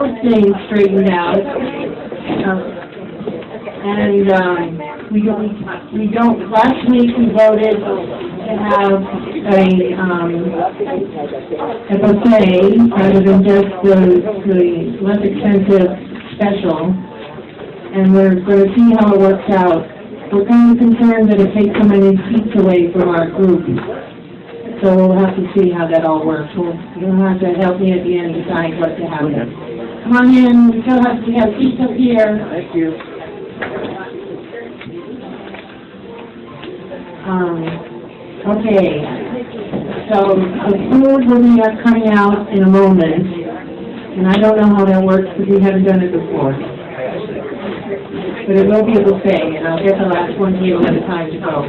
things straightened out. We don't, last week we voted to have a buffet rather than just the less expensive special, and we're going to see how it works out. We're kind of concerned that it takes so many seats away from our group, so we'll have to see how that all works. You'll have to help me at the end decide what to happen. Come on in, we have seats up here. Thank you. Okay, so the food will be coming out in a moment, and I don't know how that works because we haven't done it before. But it will be a buffet, and I'll get the last one table at a time to go.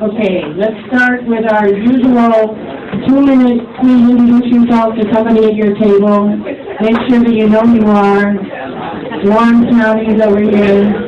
Okay, let's start with our usual 2-minute, please introduce yourself to somebody at your table. Make sure that you know who you are. Warren County is over here.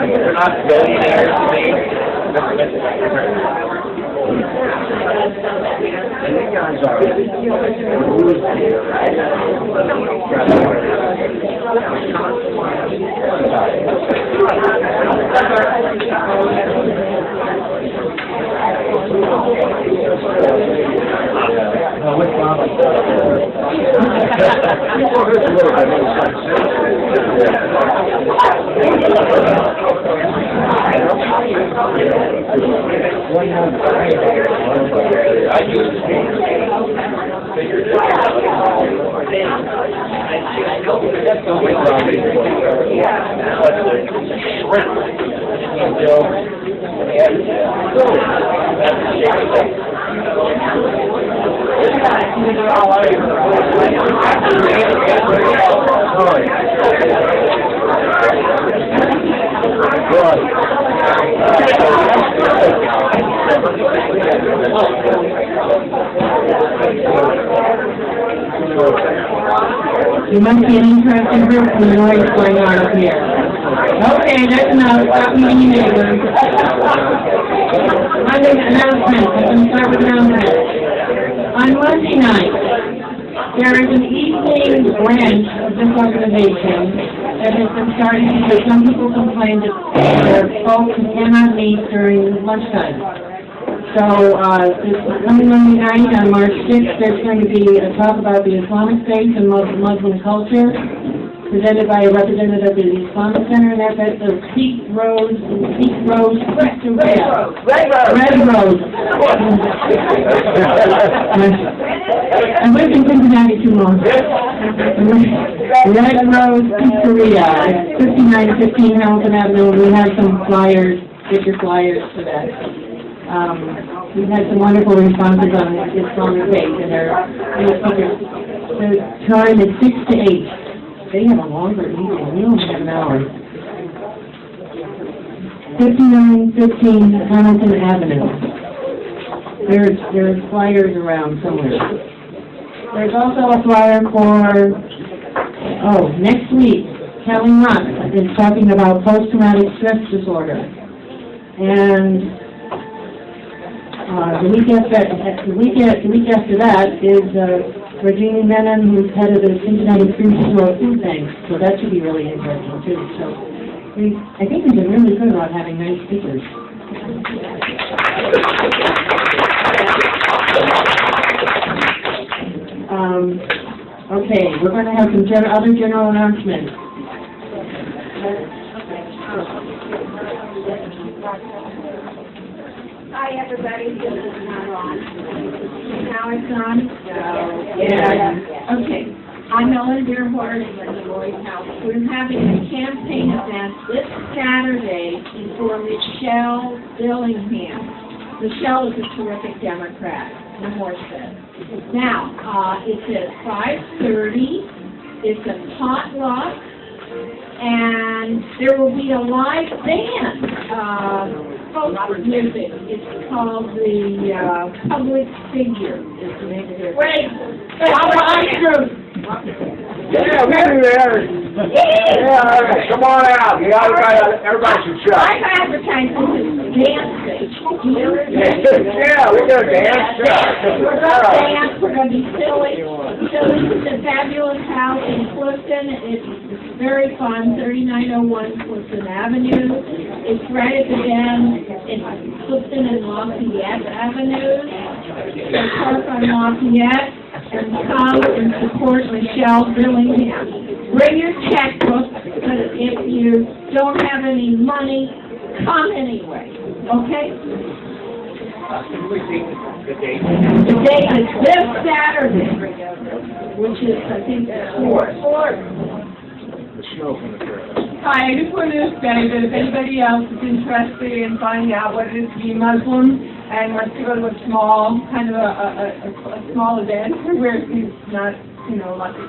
You're not billionaires, and you guys are. You must be an interesting group with noise going on up here. Okay, that's enough. Stop meeting neighbors. Monday announcements. I'm going to start with announcements. On Monday night, there is an evening branch of this organization that has been starting because some people complained that their folks cannot meet during lunchtime. So, this coming Monday night on March 6th, there's going to be a talk about the Islamic faith and Muslim culture, presented by a representative of the Islamic Center, and that's at the Red Rose. I've lived in Cincinnati too long. Red Rose Pizzeria, 5915 Hamilton Avenue. We have some flyers. Get your flyers for that. We've had some wonderful responses on Islamic faith, and their time is 6 to 8. They have a longer evening. We only have an hour. 5915 Hamilton Avenue. There's flyers around somewhere. There's also a flyer for, next week, Kelly Rock is talking about post-traumatic stress disorder. And the week after that is Regina Menon, who's head of the Cincinnati Food Bank. So that should be really interesting too. So I think we've been really good about having nice speakers. Okay, we're going to have some other general announcements. Hi, everybody. This is Ron. Now Our son? Yeah. Okay. I'm Ellen Dearhorst from the Lloyd House. We're having a campaign event this Saturday for Michelle Dillingham. Michelle is a terrific Democrat, the horse said. Now, it's at 5:30. It's a potluck, and there will be a live band. Folk music. It's called the Public Figure. Is the name of it. Wait! All right, Yeah, we'll be there. Yeah, all right, come on out. Everybody should show. I've advertised this dance stage. Yeah, we're going to dance. We're going to dance. We're going to be silly. So this is the Fabulous House in Clifton. It's very fun, 3901 Clifton Avenue. It's right at the end in Clifton and Lafayette Avenues. So park on Lafayette and come and support Michelle Dillingham. Bring your checkbook, but if you don't have any money, come anyway, okay? The date is this Saturday, which is, I think, the 4th. Hi, I just wanted to say that if anybody else is interested in finding out what it is to be Muslim and wants to go to a small, kind of a small event where it's not, lots of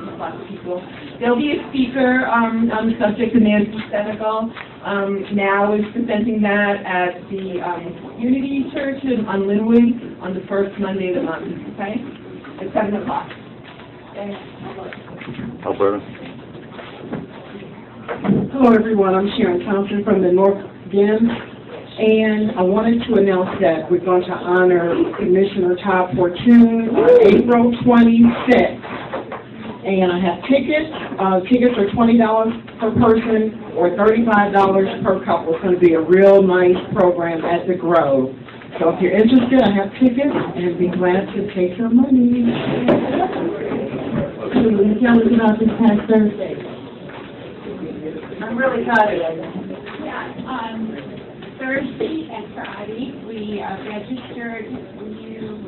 people, there'll be a speaker on the subject of Nancy Senegal. Now is presenting that at the Unity Church on Linwood on the first Monday of the month, okay? At 7 o'clock. Thanks. Alberta. Hello, everyone. I'm Sharon Thompson from the North End, and I wanted to announce that we're going to honor Commissioner Todd Fortune on April 26th. And I have tickets. Tickets are $20 per person or $35 per couple. It's going to be a real nice program at the Grove. So if you're interested, I have tickets, and I'd be glad to take your money. Can you tell us about this past Thursday? I'm really excited. Yeah, Thursday and Friday, we registered new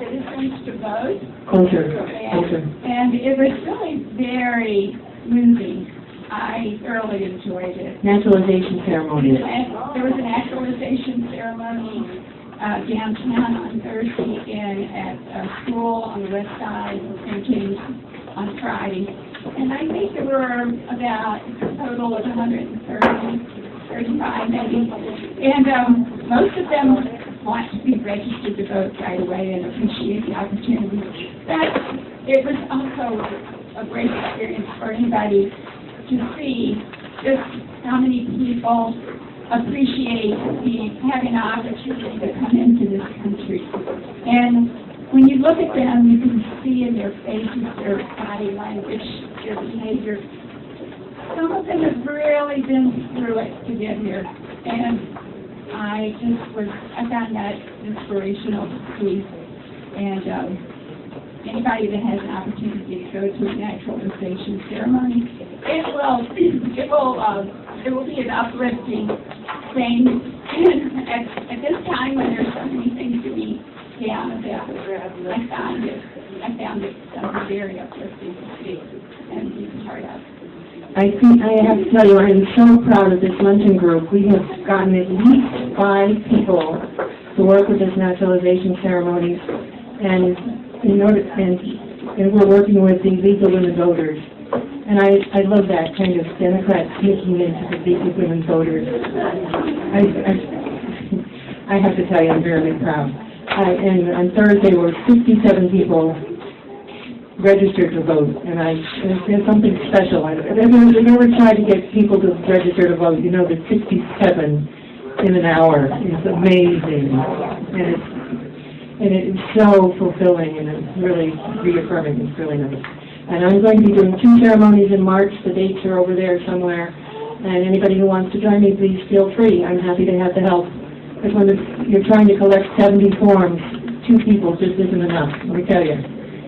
citizens to vote. Closer. And it was really very moving. I thoroughly enjoyed it. Naturalization ceremony. There was a naturalization ceremony downtown on Thursday and at a school on the west side of St. James on Friday. And I think there were about a total of 135 maybe. And most of them want to be registered to vote right away and appreciate the opportunity. But it was also a great experience for anybody to see just how many people appreciate having an opportunity to come into this country. And when you look at them, you can see in their faces, their body language, their behavior. Some of them have really been through it to get here. And I found that inspirational to see. And anybody that has an opportunity to go to a naturalization ceremony, it will be an uplifting thing at this time when there's so many things to be down about. I found it very uplifting to see and be part of. I have to tell you, I am so proud of this luncheon group. We have gotten at least 5 people to work with this naturalization ceremony, and we're working with the legal women voters. And I love that kind of Democrat sneaking into the legal women voters. I have to tell you, I'm very proud. And on Thursday, there were 67 people registered to vote, and there's something special. I've never tried to get people to register to vote. You know, the 67 in an hour is amazing, and it's so fulfilling, and it's really reaffirming. It's really nice. And I'm going to be doing 2 ceremonies in March. The dates are over there somewhere, and anybody who wants to join me, please feel free. I'm happy to have the help. Because when you're trying to collect 70 forms, 2 people just isn't enough, let me tell you.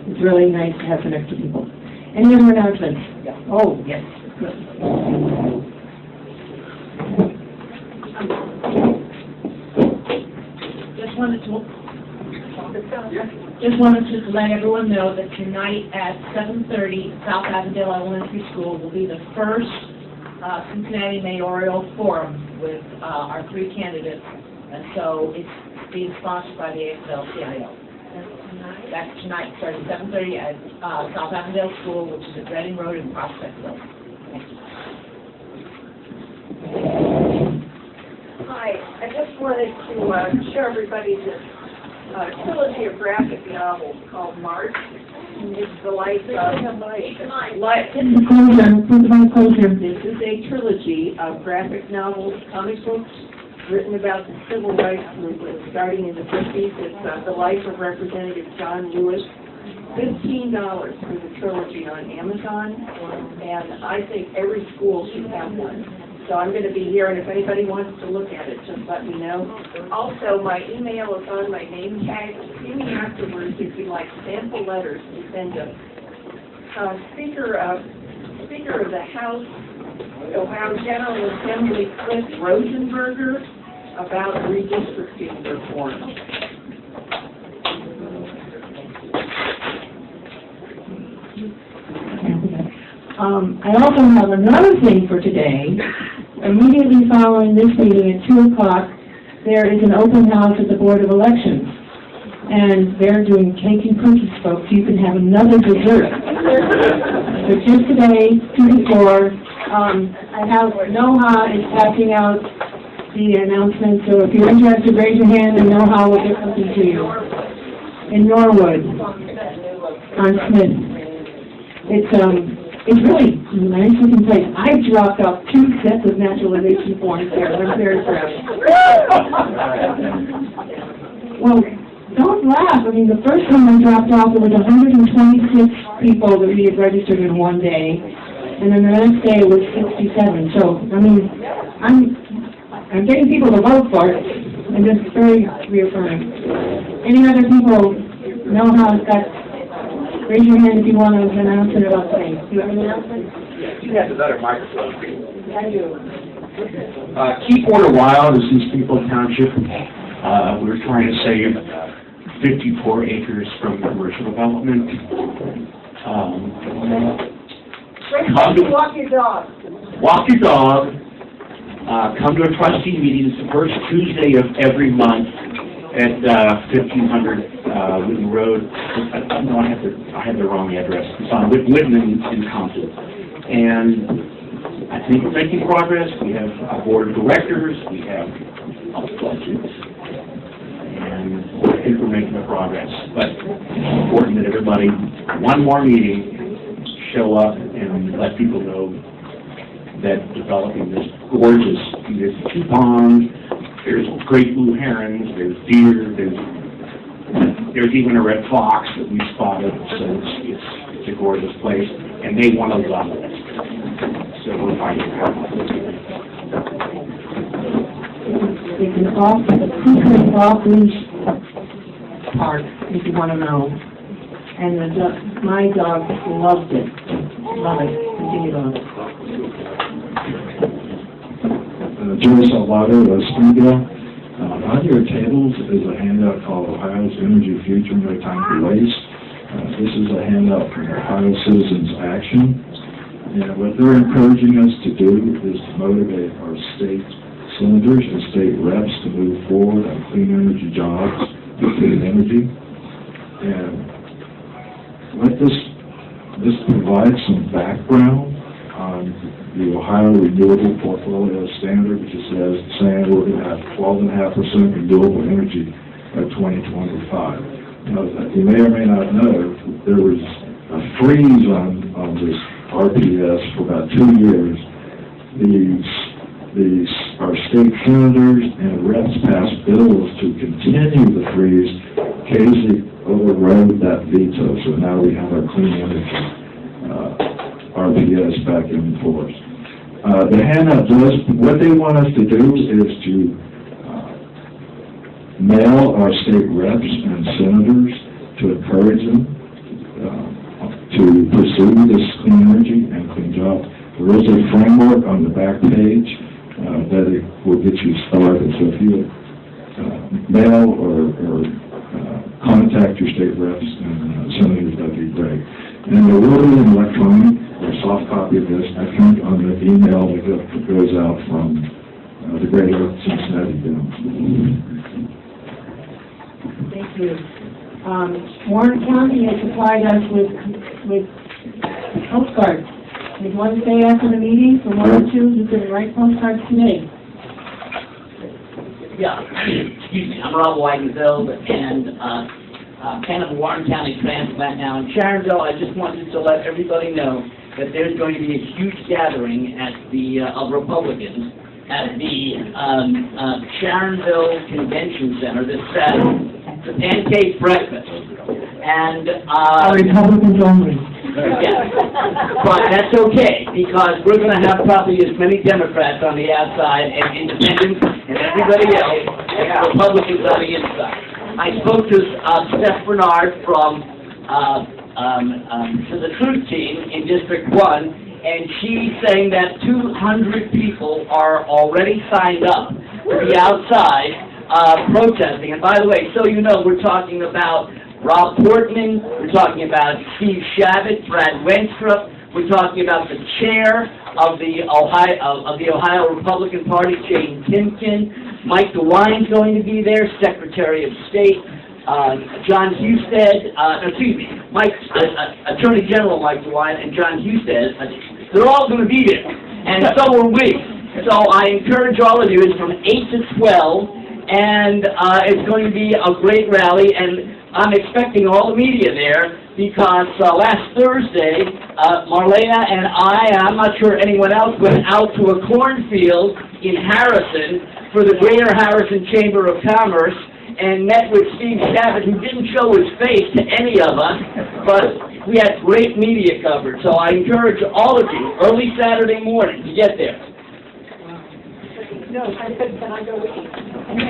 It's really nice to have some extra people. Any other announcements? Oh, yes. Good. Just wanted to Just wanted to let everyone know that tonight at 7:30, South Avondale Elementary School will be the first Cincinnati mayoral forum with our three candidates. And so it's being sponsored by the AFL-CIO. That's tonight, starting at 7:30 at South Avondale School, which is at Reading Road in Prospectville. Thank you. Hi, I just wanted to show everybody this trilogy of graphic novels called March. It's the life of This is a trilogy of graphic novels, comic books, written about the civil rights movement starting in the 50s. It's the life of Representative John Lewis. $15 for the trilogy on Amazon, and I think every school should have one. So I'm going to be here, and if anybody wants to look at it, just let me know. Also, my email is on my name tag. See me afterwards if you like sample letters to send to Speaker of the House, Ohio General Assembly Cliff Rosenberger, about redistricting reform. I also have another thing for today. Immediately following this meeting at 2 o'clock, there is an open house at the Board of Elections. And they're doing cake and cookies, folks. You can have another dessert. So just today, 2 to 4, I have NOHA is passing out the announcement. So if you're interested, raise your hand and NOHA will get something to you. In Norwood, on Smith. It's really a nice looking place. I dropped off 2 sets of naturalization forms there. I'm very proud. Well, don't laugh. I mean, the first time I dropped off, there was 126 people that we had registered in one day, and then the next day it was 67. So, I mean, I'm getting people to vote for it, and it's very reaffirming. Any other people know how it's got? Raise your hand if you want to announce it about things. Do you have an announcement? You have the better microphone. I do. Keep Water Wild is East People Township. We're trying to save 54 acres from commercial development. Walk your dog. Walk your dog. Come to a trustee meeting. It's the first Tuesday of every month at 1500 Whitney Road. No, I have the wrong address. It's on Whitman in Compton. And I think we're making progress. We have a board of directors. We have a budget. And I think we're making progress. But it's important that everybody, one more meeting, show up and let people know that developing this gorgeous, there's 2 ponds, there's great blue herons, there's deer, there's even a red fox that we spotted, so it's a gorgeous place, and they want to love it. So we're fighting for It's an off-leash park, if you want to know. And my dog loved it. Love it. Continue on. Joe Salvato, Springdale. On your tables is a handout called Ohio's Energy Future, No Time to Waste. This is a handout from Ohio Citizens Action. And what they're encouraging us to do is to motivate our state senators and state reps to move forward on clean energy jobs with clean energy. And what this provides some background on the Ohio Renewable Portfolio Standard, which is saying we're going to have 12.5% renewable energy by 2025. Now, you may or may not know, there was a freeze on this RPS for about 2 years. Our state senators and reps passed bills to continue the freeze. Casey overrode that veto, so now we have our clean energy RPS back in force. The handout does, what they want us to do is to mail our state reps and senators to encourage them to pursue this clean energy and clean jobs. There is a framework on the back page that it will get you started. So if you mail or contact your state reps and senators, that'd be great. And there will be an electronic or soft copy of this, I think, on the email that goes out from the Greater Cincinnati Bill. Thank you. Warren County has supplied us with postcards. If you want to stay after the meeting for one or two, you can write postcards today. Yeah, excuse me, I'm Rob Weidenfeld, and kind of a Warren County transplant now. In Sharonville, I just wanted to let everybody know that there's going to be a huge gathering at the, of Republicans at the Sharonville Convention Center this Saturday. It's a pancake breakfast. And, Republicans only. yeah, but that's okay, because we're going to have probably as many Democrats on the outside and independents and everybody else as Republicans on the inside. I spoke to Steph Bernard from to the Truth Team in District 1, and she's saying that 200 people are already signed up to be outside protesting. And by the way, so you know, we're talking about Rob Portman, we're talking about Steve Shabbat, Brad Wenstrup, we're talking about the chair of the Ohio Republican Party, Jane Timken, Mike DeWine's going to be there, Secretary of State, John Husted, Attorney General Mike DeWine and John Husted, they're all going to be there, and so are we. So I encourage all of you, it's from 8 to 12, and it's going to be a great rally, and I'm expecting all the media there because last Thursday, Marlena and I'm not sure anyone else, went out to a cornfield in Harrison for the Greater Harrison Chamber of Commerce and met with Steve Shabbat, who didn't show his face to any of us, but we had great media coverage. So I encourage all of you, early Saturday morning, to get there. No, I said, can I go with you? There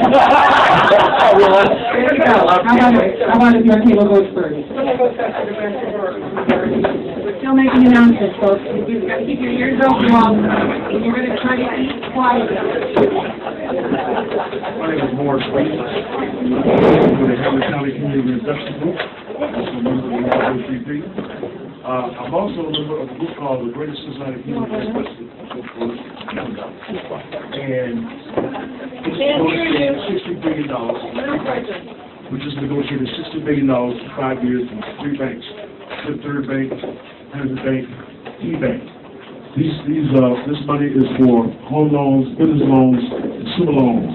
you go. How about if your table goes first? We're still making announcements, folks. You've got to keep your ears open, and you're going to try to eat quietly. My name is Morris Wade. I'm with the Hamilton County Community Investment Group. Also a member of the NAACP. I'm also a member of a group called the Greater Cincinnati Community Investment Group. And it's negotiated $60 billion. We just negotiated $60 billion for 5 years from 3 banks: Fifth Third Bank, Henry Bank, E-Bank. This money is for home loans, business loans, consumer loans,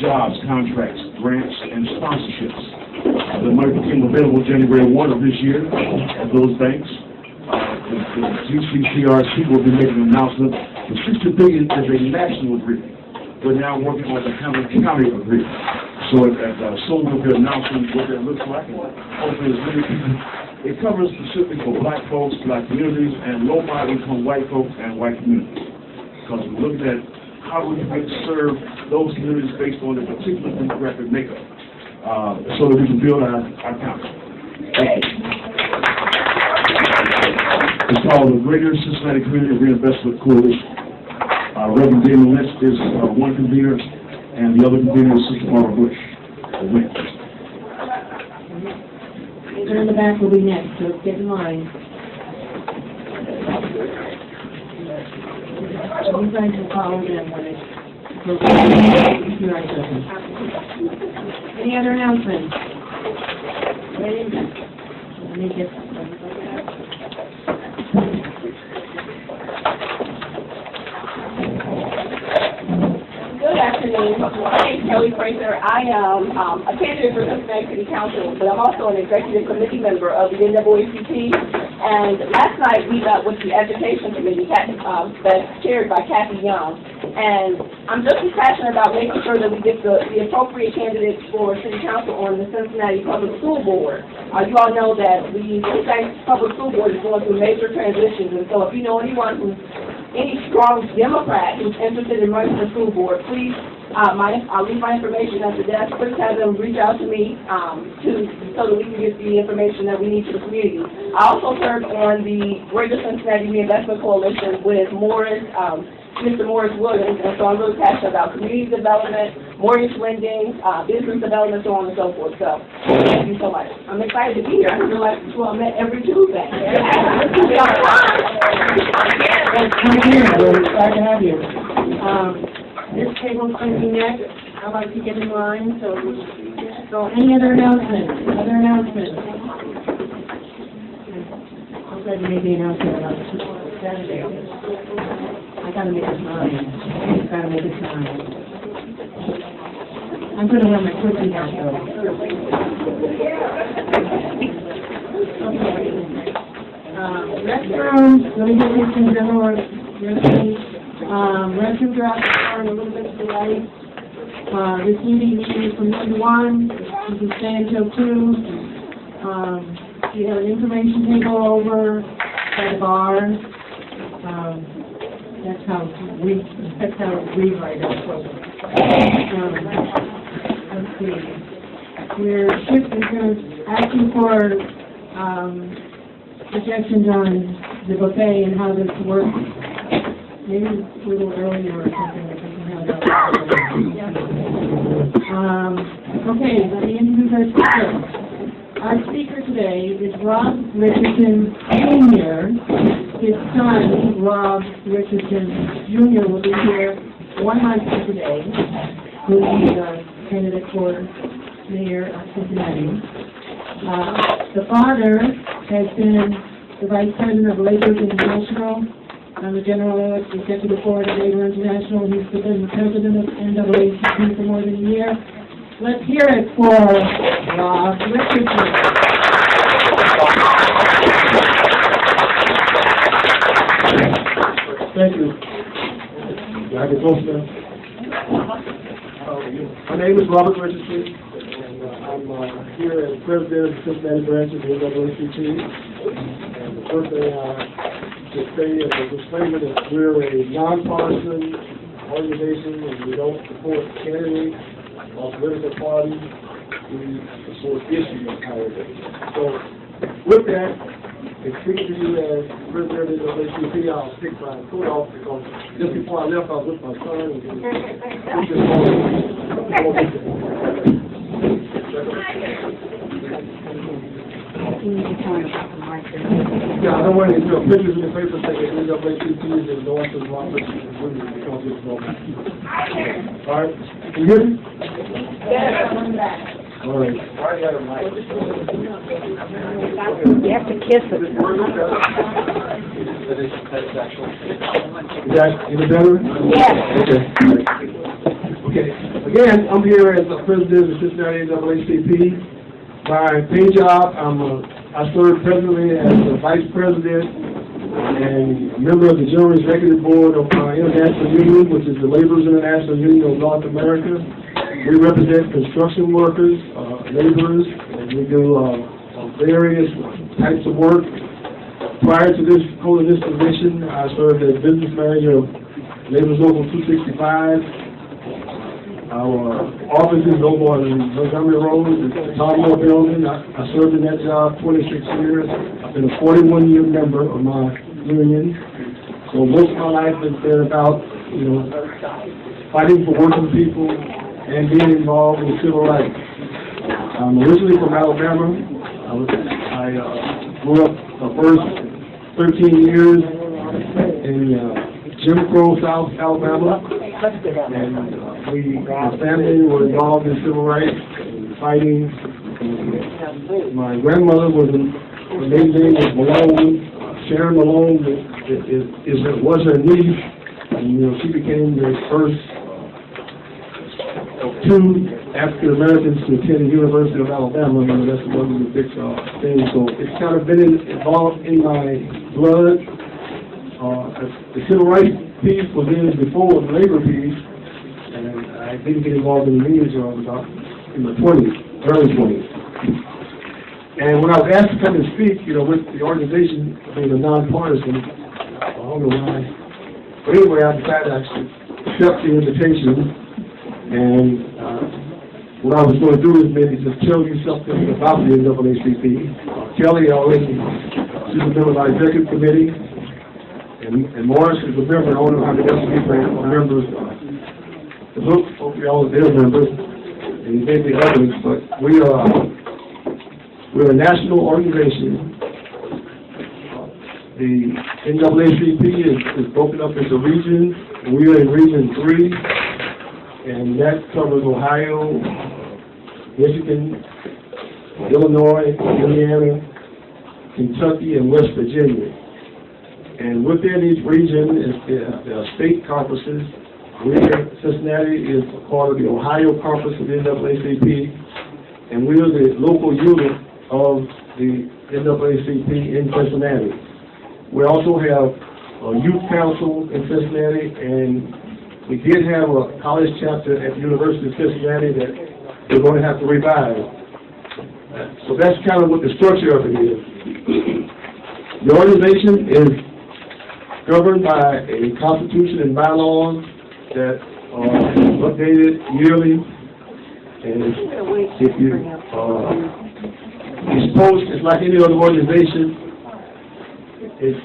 jobs, contracts, grants, and sponsorships. The money became available January 1 of this year at those banks. The GCCRC will be making an announcement. The $60 billion is a national agreement. We're now working on the Hamilton County agreement. So soon we'll be announcing what that looks like. Hopefully as many people. It covers specifically for black folks, black communities, and low-income white folks and white communities. Because we're looking at how we can serve those communities based on their particular demographic makeup, so that we can build our county. It's called the Greater Cincinnati Community Reinvestment Coalition. Reverend Damon Lynch is one convener, and the other convener is Sister Barbara Bush. They're in the back will be next, so get in line. You guys will follow them when it's Any other announcements? Let me get Good afternoon. My name is Kelly Fraser. I am a candidate for Cincinnati City Council, but I'm also an executive committee member of the NAACP. And last night we met with the Education Committee that's chaired by Kathy Young. And I'm just as passionate about making sure that we get the appropriate candidates for City Council on the Cincinnati Public School Board. You all know that the Cincinnati Public School Board is going through major transitions. And so if you know anyone who's any strong Democrat who's interested in running for the school board, please, I'll leave my information at the desk. Please have them reach out to me so that we can get the information that we need to the community. I also serve on the Greater Cincinnati Reinvestment Coalition with Morris, Mr. Morris Williams, and so I'm really passionate about community development, mortgage lending, business development, so on and so forth. So, thank you so much. I'm excited to be here. I didn't realize before I met every Tuesday. Come here, we're glad to have you. This table's going to be next. I'd like to get in line, so any other announcements? Other announcements? I'm glad you made the announcement about Saturday. I gotta make it time. I'm gonna wear my cookie hat though. Restrooms, let me get this in general restrooms. Restrooms are out there and a little bit to the right. This meeting is from 1 to 1. You can stay until 2. You have an information table over at the bar. That's how we write our program. Let's see. We're asking for suggestions on the buffet and how this works. Maybe a little earlier or something that we can have that. Okay, let me introduce our speaker. Our speaker today is Rob Richardson Jr. His son, Rob Richardson Jr. will be here 1 month from today, who is a candidate for mayor of Cincinnati. The father has been the vice president of Labor International, the general executive board of Labor International. He's been the president of NAACP for more than a year. Let's hear it for Rob Richardson. Thank you. Dr. Costa. My name is Robert Richardson, and I'm here as president of the Cincinnati branch of the NAACP. And the first thing I should say is a disclaimer that we're a nonpartisan organization and we don't support candidates or political parties. We support issues entirely. So with that, and speaking to you as president of the NAACP, I'll stick my foot off because just before I left, I was with my son. Yeah, I don't want any pictures in the paper saying that NAACP is endorsing Robert because it's wrong. All right, can you hear me? All right. You have to kiss it. Is that any better? Yes. Okay. Again, I'm here as the president of the Cincinnati NAACP. My pay job, I serve presently as the vice president and a member of the general executive board of our international union, which is the Laborers International Union of North America. We represent construction workers, laborers, and we do various types of work. Prior to holding this position, I served as business manager of Laborers Local 265. Our office is over on Montgomery Road, the Toddmore Building. I served in that job 26 years. I've been a 41-year member of my union. So most of my life has been about, fighting for working people and being involved in civil rights. I'm originally from Alabama. I grew up the first 13 years in Jim Crow, South Alabama, and my family were involved in civil rights, fighting. My grandmother was her maiden name was Malone, Sharon Malone was her niece, and she became the first of 2 African Americans to attend the University of Alabama. That's one of the big things. So it's kind of been involved in my blood. The civil rights piece was in before the labor piece, and I didn't get involved in the union until I was about in my 20s, early 20s. And when I was asked to come and speak, with the organization being a nonpartisan, I don't know why. But anyway, I decided I should accept the invitation. And what I was going to do is maybe just tell you something about the NAACP. Kelly already, she's a member of our executive committee. and Morris is a member, I don't know how many else people are members. Look, hopefully all of their members, and maybe others, but we're a national organization. The NAACP is broken up into regions. We are in Region 3, and that covers Ohio, Michigan, Illinois, Indiana, Kentucky, and West Virginia. And within each region there are state conferences. Cincinnati is part of the Ohio conference of the NAACP, and we are the local unit of the NAACP in Cincinnati. We also have a youth council in Cincinnati, and we did have a college chapter at the University of Cincinnati that we're going to have to revive. So that's kind of what the structure of it is. The organization is governed by a constitution and bylaws that are updated yearly, and it's like any other organization. It's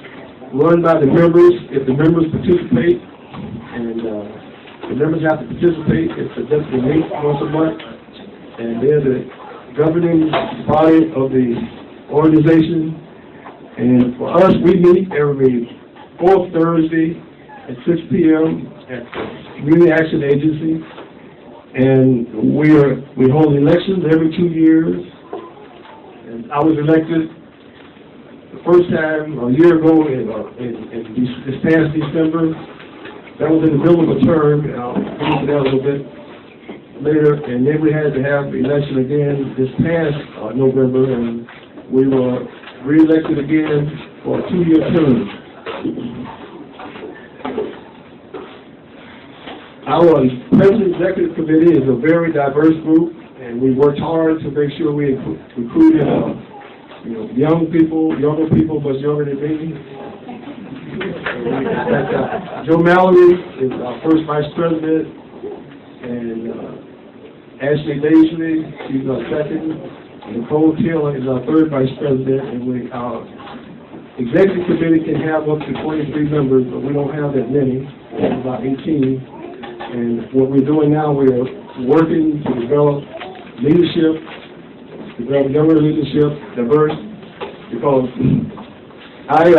run by the members. If the members participate, and the members have to participate, it's a definitely meet once a month, and they're the governing body of the organization. And for us, we meet every fourth Thursday at 6 p.m. at the Community Action Agency, and we hold elections every 2 years. And I was elected the first time a year ago in this past December. That was in the middle of a term, and I'll get into that a little bit later. And then we had to have the election again this past November, and we were re-elected again for a 2-year term. Our President Executive Committee is a very diverse group, and we worked hard to make sure we recruited younger people much younger than me. Joe Mallory is our first vice president, and Ashley Daisley, she's our second, and Nicole Taylor is our third vice president, and our executive committee can have up to 23 members, but we don't have that many. We have about 18. And what we're doing now, we're working to develop leadership, develop younger leadership, diverse, because I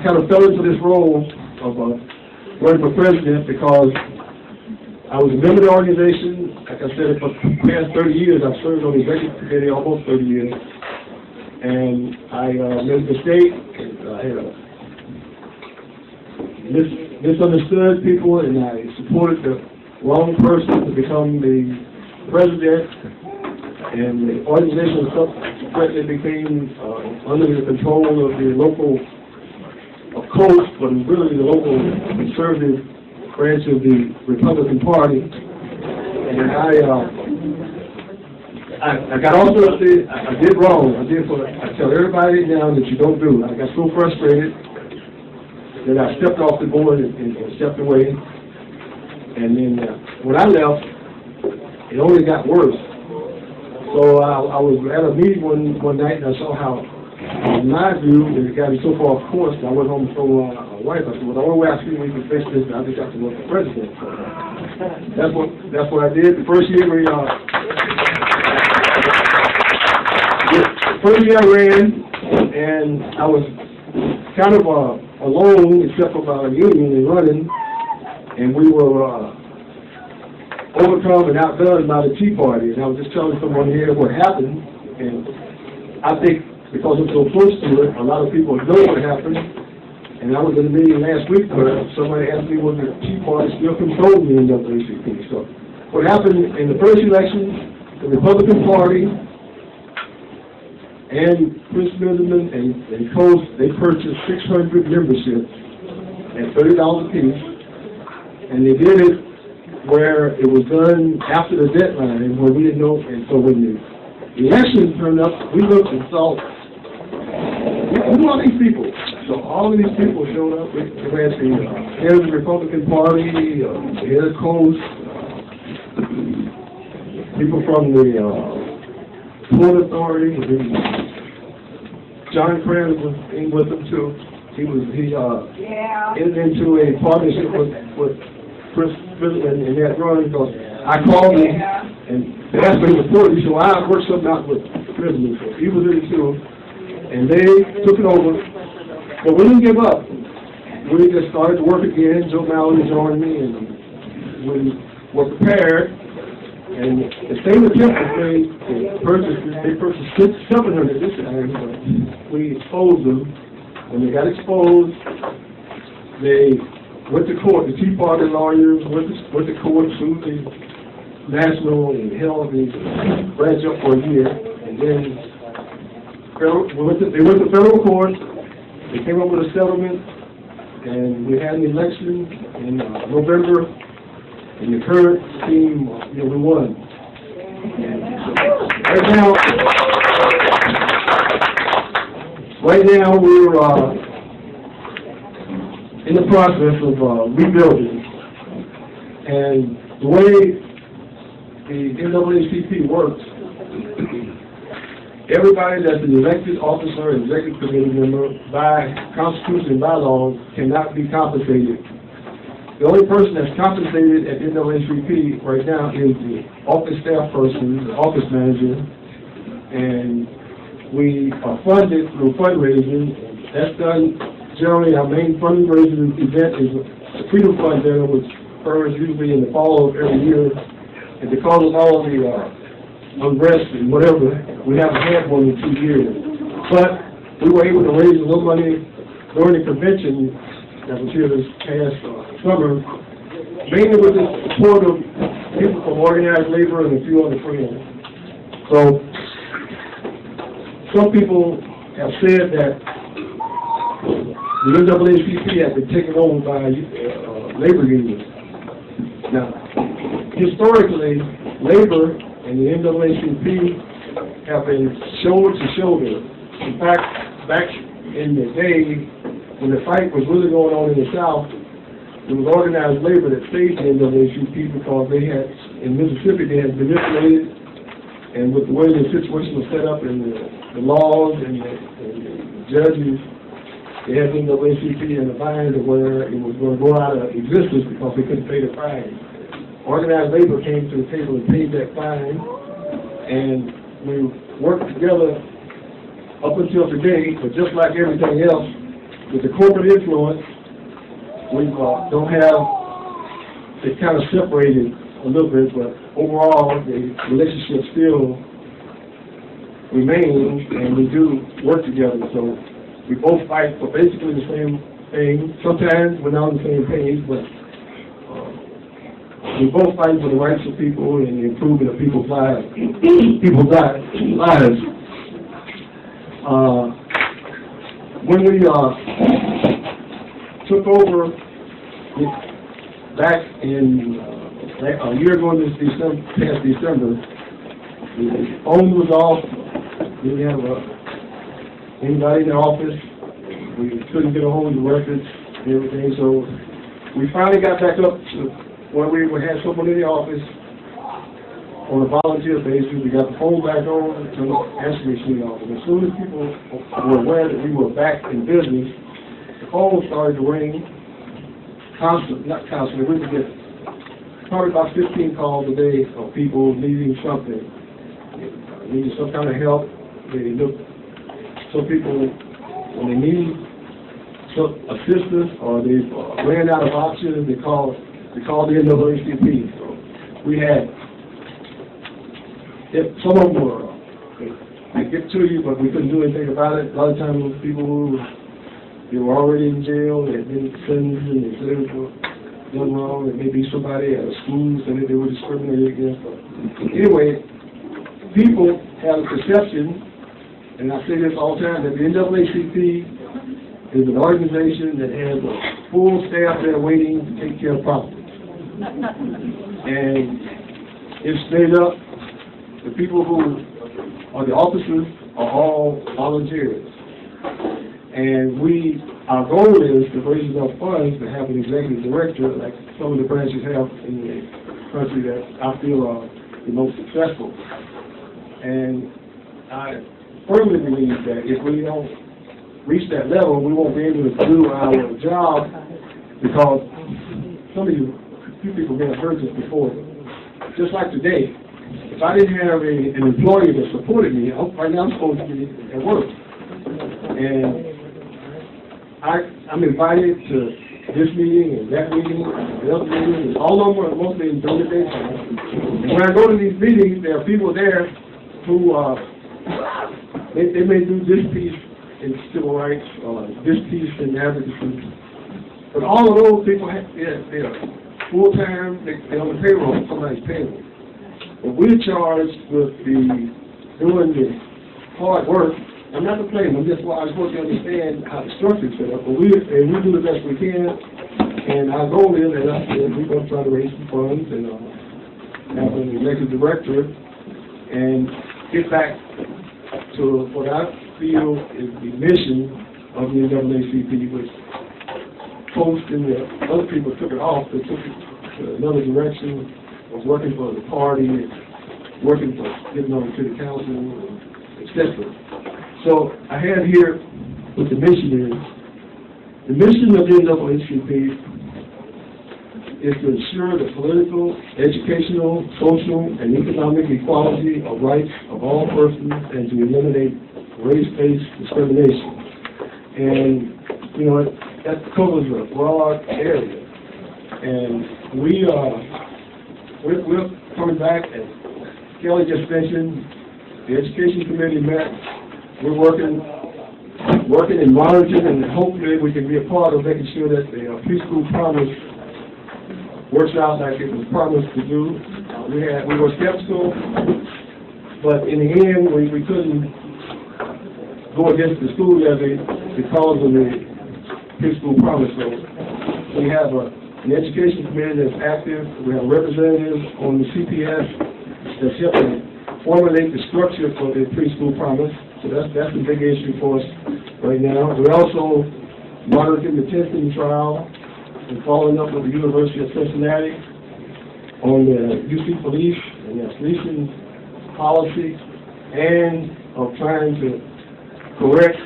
kind of fell into this role of running for president because I was a member of the organization. Like I said, for the past 30 years, I've served on the executive committee almost 30 years. And I made a mistake. I had misunderstood people, and I supported the wrong person to become the president. And the organization subsequently became under the control of the local coach, but really the local conservative branch of the Republican Party. And I got also upset. I did wrong. I tell everybody now that you don't do. I got so frustrated that I stepped off the board and stepped away. And then when I left, it only got worse. So I was at a meeting one night, and I saw how, in my view, it got me so far off course that I went home and told my wife. I said, well, the only way I see we can fix this is I just have to run for president. So that's what I did. The first year I ran, and I was kind of alone, except for my union and running, and we were overcome and outdone by the Tea Party. And I was just telling someone here what happened, and I think because I'm so close to it, a lot of people know what happened. And I was in a meeting last week where somebody asked me whether the Tea Party still controlled the NAACP. So what happened in the first election, the Republican Party and Prince Benjamin and Coast, they purchased 600 memberships at $30 a piece, and they did it where it was done after the deadline, where we didn't know. And so when the election turned up, we looked and saw who are these people. So all of these people showed up. We had the head of the Republican Party, the head of Coast, people from the Port Authority. John Crandall was in with them too. entered into a partnership with Chris and that run, because I called him and they asked me to report. He said, well, I worked something out with the president. So he was in it too, and they took it over. But we didn't give up. We just started to work again. Joe Mallon joined me, and we were prepared. And the state of Texas, they purchased 700 this time, but we exposed them. When they got exposed, they went to court. The Tea Party lawyers went to court, sued the national, and held the branch up for a year. And then they went to federal court. They came up with a settlement, and we had an election in November. And the current team, we won. And right now we're in the process of rebuilding. And the way the NAACP works, everybody that's an elected officer, an executive committee member, by Constitution and bylaws, cannot be compensated. The only person that's compensated at NAACP right now is the office staff person, the office manager, and we are funded through fundraising. That's done generally. Our main fundraising event is the Freedom Fund Dinner, which occurs usually in the fall of every year. And because of all the unrest and whatever, we haven't had one in 2 years. But we were able to raise a little money during the convention that was here this past summer, mainly with the support of people from organized labor and a few other friends. So, some people have said that the NAACP has been taken over by labor unions. Now, historically, labor and the NAACP have been shoulder to shoulder. In fact, back in the day, when the fight was really going on in the South, there was organized labor that saved the NAACP because they had, in Mississippi, they had manipulated, and with the way the situation was set up and the laws and the judges, they had the NAACP in the bind where it was going to go out of existence because they couldn't pay the fine. Organized labor came to the table and paid that fine, and we worked together up until today, but just like everything else, with the corporate influence, we don't have, it's kind of separated a little bit, but overall, the relationship still remains, and we do work together. So we both fight for basically the same thing. Sometimes we're not on the same page, but we both fight for the rights of people and the improvement of people's lives. When we took over back in a year ago this past December, the phone was off. We didn't have anybody in the office. We couldn't get a hold of the records and everything. So we finally got back up to where we had someone in the office on a volunteer basis. We got the phone back on to the answering machine off. And as soon as people were aware that we were back in business, the phone started to ring not constantly. We would get probably about 15 calls a day of people needing something, needing some kind of help. They look, some people, when they need some assistance or they ran out of options, they call the NAACP. So we had, some of them were, I get to you, but we couldn't do anything about it. A lot of times those people who, they were already in jail, they had been sentenced, and they said it was done wrong. It may be somebody at a school saying that they were discriminated against. But anyway, people have a perception, and I say this all the time, that the NAACP is an organization that has a full staff there waiting to take care of problems. And it's made up, the people who are the officers are all volunteers. And our goal is to raise enough funds to have an executive director like some of the branches have in the country that I feel are the most successful. And I firmly believe that if we don't reach that level, we won't be able to do our job because some of you people may have heard this before. Just like today, if I didn't have an employee that supported me, right now I'm supposed to be at work. And I'm invited to this meeting and that meeting and the other meeting, and all of them are mostly in during the daytime. And when I go to these meetings, there are people there who, they may do this piece in civil rights, this piece in advocacy. But all of those people, they're full-time, they're on the payroll, somebody's payroll. But we're charged with doing the hard work. I'm not complaining, I just want you to understand how the structure is set up. But we do the best we can, and our goal is that we're going to try to raise some funds and have an executive director and get back to what I feel is the mission of the NAACP, which Post and the other people took it off. They took it to another direction, was working for the party, working for getting on the city council, etc. So I have here what the mission is. The mission of the NAACP is to ensure the political, educational, social, and economic equality of rights of all persons and to eliminate race-based discrimination. And, you know, that covers a broad area. And we're coming back, as Kelly just mentioned, the Education Committee met. We're working and monitoring, and hopefully we can be a part of making sure that the preschool promise works out like it was promised to do. We were skeptical, but in the end, we couldn't go against the school levy because of the preschool promise. So we have an education committee that's active. We have representatives on the CPS that's helping formulate the structure for the preschool promise. So that's a big issue for us right now. We're also monitoring the testing trial and following up with the University of Cincinnati on the UC police and their policing policy, and of trying to correct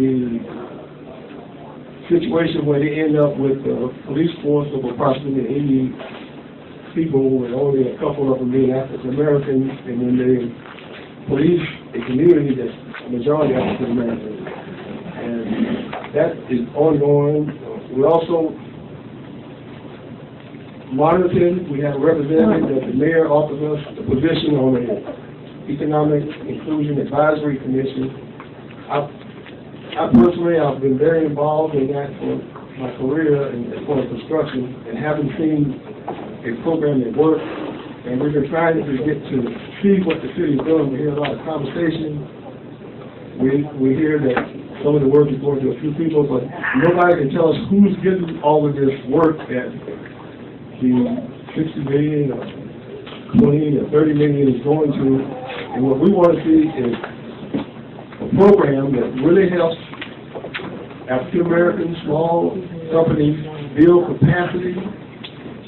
the situation where they end up with a police force of approximately 80 people, with only a couple of them being African Americans, and then they police a community that's majority African American. And that is ongoing. We're also monitoring. We have a representative that the mayor offers us a position on the Economic Inclusion Advisory Commission. I personally, I've been very involved in that for my career as far as construction, and haven't seen a program that works. And we've been trying to get to see what the city is doing. We hear a lot of conversation. We hear that some of the work is going to a few people, but nobody can tell us who's getting all of this work that the 60 million or 20 or 30 million is going to. And what we want to see is a program that really helps African American small companies build capacity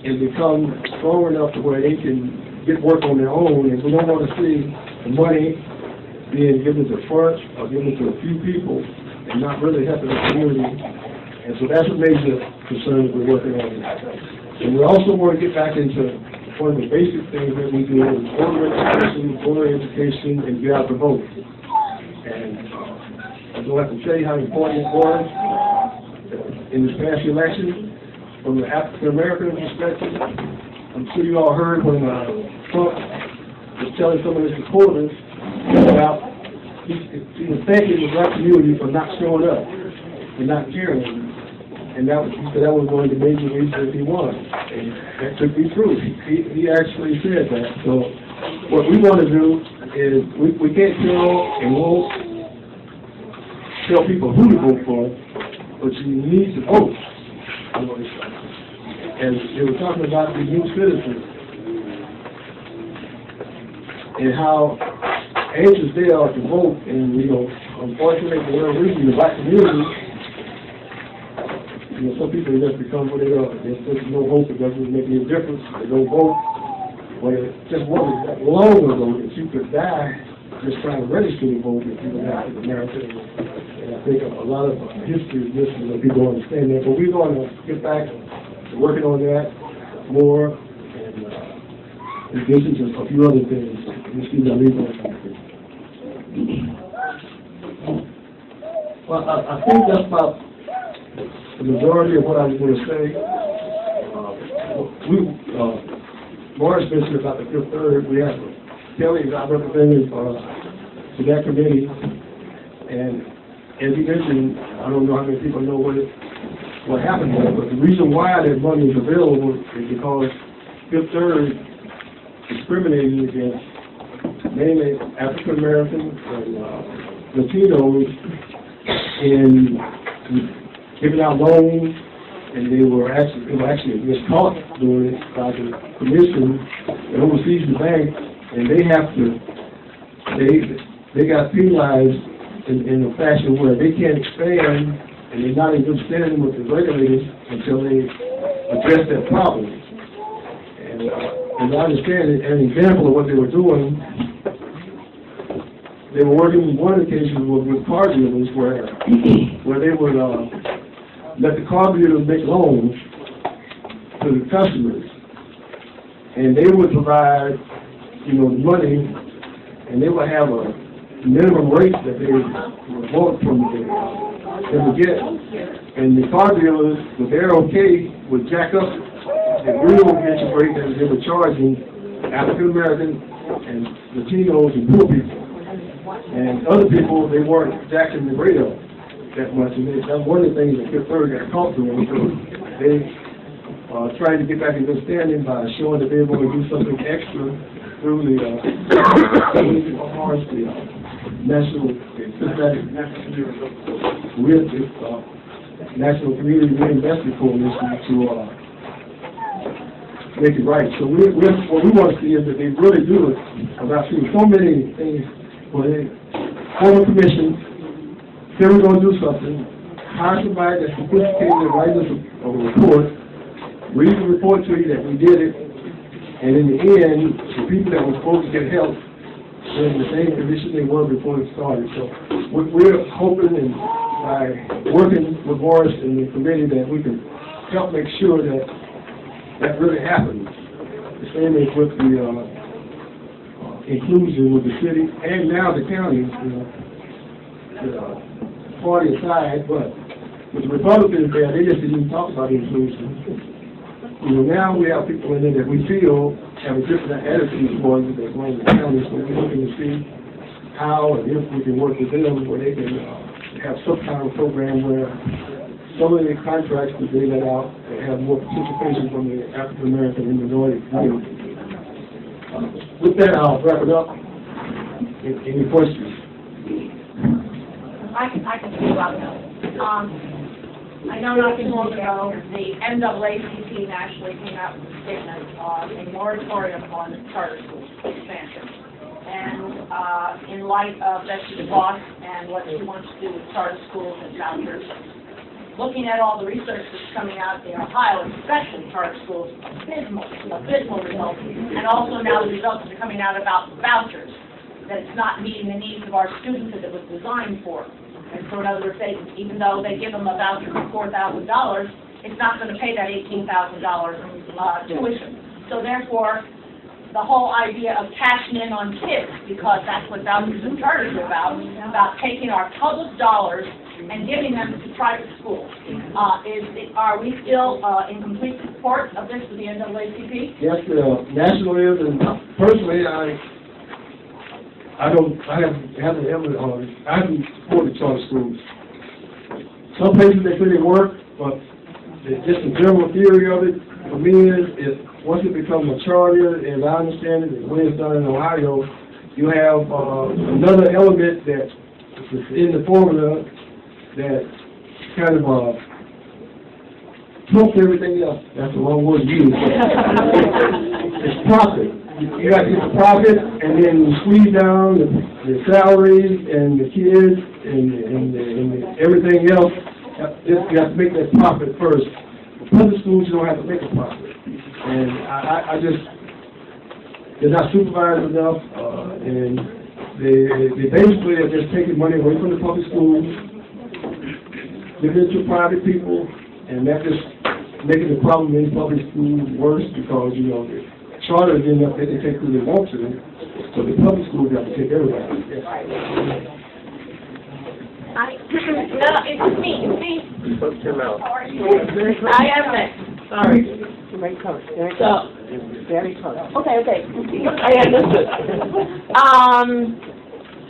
and become strong enough to where they can get work on their own. And we don't want to see the money being given to front or given to a few people and not really helping the community. And so that's a major concern that we're working on. And we also want to get back into one of the basic things that we do is voter education, and get out to vote. And I don't have to tell you how important it was in this past election. From the African American perspective, I'm sure you all heard when Trump was telling some of his supporters about he was thanking the black community for not showing up and not caring, and he said that was one of the major reasons he won, and that could be true. He actually said that. So what we want to do is we can't tell and won't tell people who to vote for, but you need to vote. And they were talking about the new citizens and how anxious they are to vote, and unfortunately, for whatever reason, the black community, some people just become what they are. There's just no hope. It doesn't make any difference. They don't vote. Well, it just wasn't that long ago that you could die just trying to register to vote if you were African American. And And I think a lot of history is missing, that people don't understand that. But we're going to get back to working on that more, and in addition to a few other things. You see the legal factor. Well, I think that's about the majority of what I was going to say. Morris mentioned about the Fifth Third. We have Kelly is our representative to that committee, and as he mentioned, I don't know how many people know what happened there, but the reason why that money is available is because Fifth Third discriminated against mainly African Americans and Latinos in giving out loans, and they were actually miscaught doing it by the commission that oversees the bank, and they got penalized in a fashion where they can't expand, and they're not in good standing with the regulators until they address that problem. And as I understand it, an example of what they were doing, they were working in one of the cases with car dealers where they would let the car dealers make loans to the customers, and they would provide, the money, and they would have a minimum rate that they would want from them to get. And the car dealers, with their okay, would jack up the real interest rate that they were charging African Americans and Latinos and poor people. And other people, they weren't jacking the rate up that much. And that's one of the things that Fifth Third got caught doing. So they tried to get back in good standing by showing that they were going to do something extra through the National Community Reinvestment Coalition to make it right. So what we want to see is that they really do it. Because I've seen so many things where they form a commission, say we're going to do something, hire somebody that's sophisticated and write us a report, read the report to you that we did it, and in the end, the people that were supposed to get help are in the same condition they were before it started. So we're hoping, and by working with Morris and the committee, that we can help make sure that that really happens. The same as with the inclusion with the city and now the county, the party aside, but with the Republicans there, they just didn't even talk about inclusion. Now we have people in there that we feel have a different attitude towards it that's going to the county, so we're looking to see how and if we can work with them where they can have some kind of program where some of the contracts that they let out have more participation from the African American and minority community. With that, I'll wrap it up. Any questions? I can speak about that. I know not too long ago, the NAACP nationally came out with a statement on a moratorium on charter school expansion. And in light of Betsy DeVos and what she wants to do with charter schools and vouchers, looking at all the research that's coming out in Ohio, especially charter schools, abysmal results, and also now the results that are coming out about vouchers, that it's not meeting the needs of our students that it was designed for. And so in other words, even though they give them a voucher for $4,000, it's not going to pay that $18,000 tuition. So therefore, the whole idea of cashing in on kids, because that's what vouchers and charters are about taking our public dollars and giving them to private schools. Are we still in complete support of this with the NAACP? Yes, national is, and personally, I haven't supported charter schools. Some places they say they work, but just the general theory of it, for me, is once it becomes a charter, as I understand it, the way it's done in Ohio, you have another element that is in the formula that kind of trumps everything else. That's the wrong word to use. It's profit. You got to get the profit, and then you squeeze down the salaries and the kids and everything else. You have to make that profit first. For public schools, you don't have to make a profit. And I just, they're not supervised enough, and they basically are just taking money away from the public schools giving it to private people, and that just making the problem in public schools worse because, you know, the charter didn't they can take who they want to, but the public schools have to take everybody. It's me. Put your mouth. I am next. Sorry. Very close, So, very close. okay. I understood.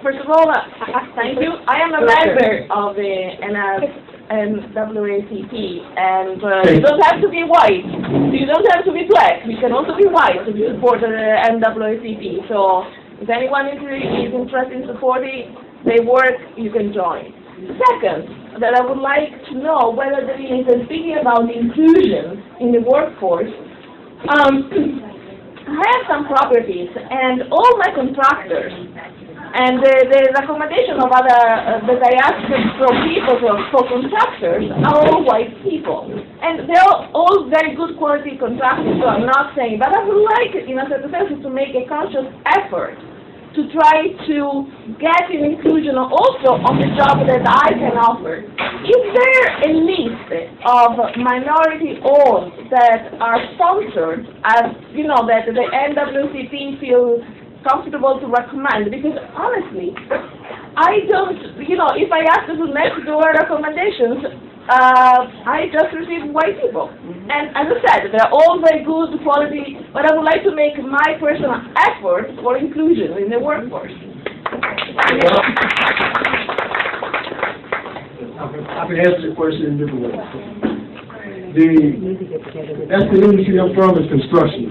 First of all, thank you. I am a member of the NAACP, and you don't have to be white. You don't have to be black. You can also be white to support the NAACP. So, if anyone is interested in supporting their work, you can join. Second, that I would like to know whether there is, and speaking about inclusion in the workforce, I have some properties, and all my contractors, and the recommendation of other, that I asked from people, for contractors, are all white people. And they're all very good quality contractors, so I'm not saying, but I would like, in a certain sense, to make a conscious effort to try to get an inclusion also on the job that I can offer. Is there a list of minority-owned that are sponsored, as, you know, that the NAACP feels comfortable to recommend? Because honestly, I don't, you know, if I ask the next door recommendations, I just receive white people. And as I said, they're all very good quality, but I would like to make my personal effort for inclusion in the workforce. I can answer the question in different ways. That's the industry I'm from, is construction.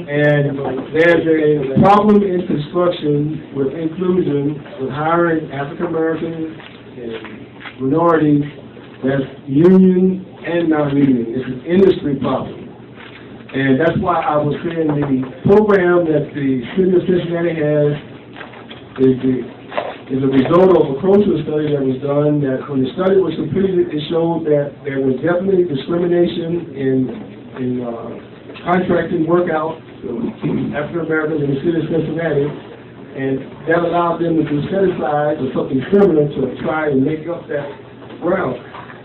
And there's a problem in construction with inclusion, with hiring African Americans and minorities. That's union and non-union. It's an industry problem. And that's why I was saying the program that the city of Cincinnati has is a result of a cultural study that was done, that when the study was completed, it showed that there was definitely discrimination in contracting work out African Americans in the city of Cincinnati, and that allowed them to be set aside or something similar to try and make up that ground.